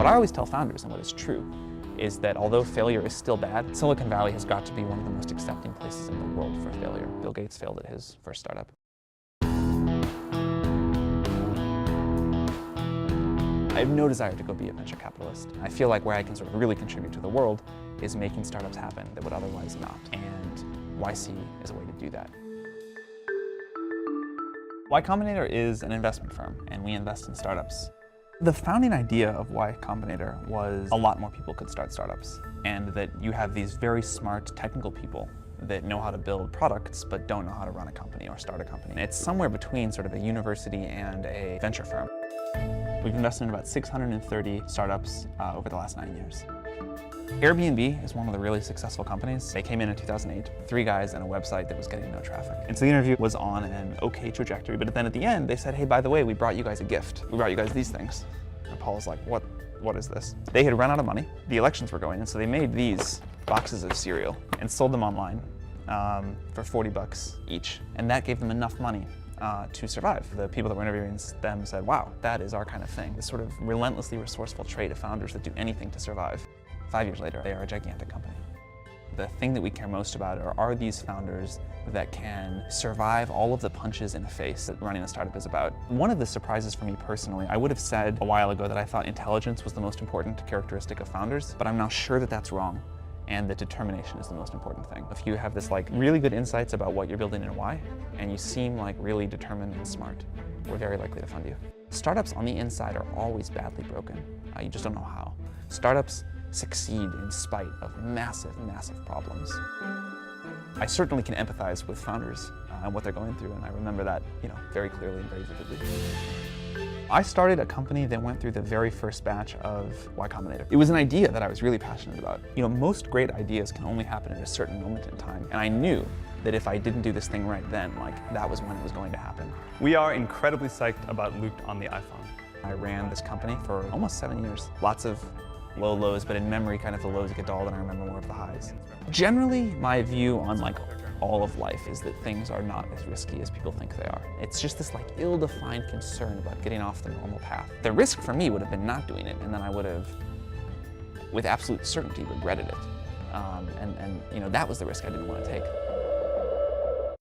What I always tell founders, and what is true, is that although failure is still bad, Silicon Valley has got to be one of the most accepting places in the world for failure. Bill Gates failed at his first startup. I have no desire to go be a venture capitalist. I feel like where I can sort of really contribute to the world is making startups happen that would otherwise not. And YC is a way to do that. Y Combinator is an investment firm, and we invest in startups. The founding idea of Y Combinator was a lot more people could start startups, and that you have these very smart technical people that know how to build products but don't know how to run a company or start a company. It's somewhere between sort of a university and a venture firm. We've invested in about 630 startups over the last 9 years. Airbnb is one of the really successful companies. They came in 2008, 3 guys and a website that was getting no traffic. And so the interview was on an okay trajectory, but then at the end they said, hey, by the way, we brought you guys a gift. We brought you guys these things. And Paul's like, what is this? They had run out of money. The elections were going, and so they made these boxes of cereal and sold them online for $40 each. And that gave them enough money to survive. The people that were interviewing them said, wow, that is our kind of thing. This sort of relentlessly resourceful trait of founders that do anything to survive. 5 years later, they are a gigantic company. The thing that we care most about are these founders that can survive all of the punches in the face that running a startup is about. One of the surprises for me personally, I would have said a while ago that I thought intelligence was the most important characteristic of founders, but I'm now sure that that's wrong, and that determination is the most important thing. If you have this like really good insights about what you're building and why, and you seem like really determined and smart, we're very likely to fund you. Startups on the inside are always badly broken. You just don't know how. Startups succeed in spite of massive, massive problems. I certainly can empathize with founders and what they're going through, and I remember that, very clearly and very vividly. I started a company that went through the very first batch of Y Combinator. It was an idea that I was really passionate about. Most great ideas can only happen at a certain moment in time, and I knew that if I didn't do this thing right then, that was when it was going to happen. We are incredibly psyched about Looped on the iPhone. I ran this company for almost 7 years. Lots of low lows, but in memory, kind of the lows get dulled, and I remember more of the highs. Generally, my view on all of life is that things are not as risky as people think they are. It's just this ill-defined concern about getting off the normal path. The risk for me would have been not doing it, and then I would have, with absolute certainty, regretted it. And that was the risk I didn't want to take.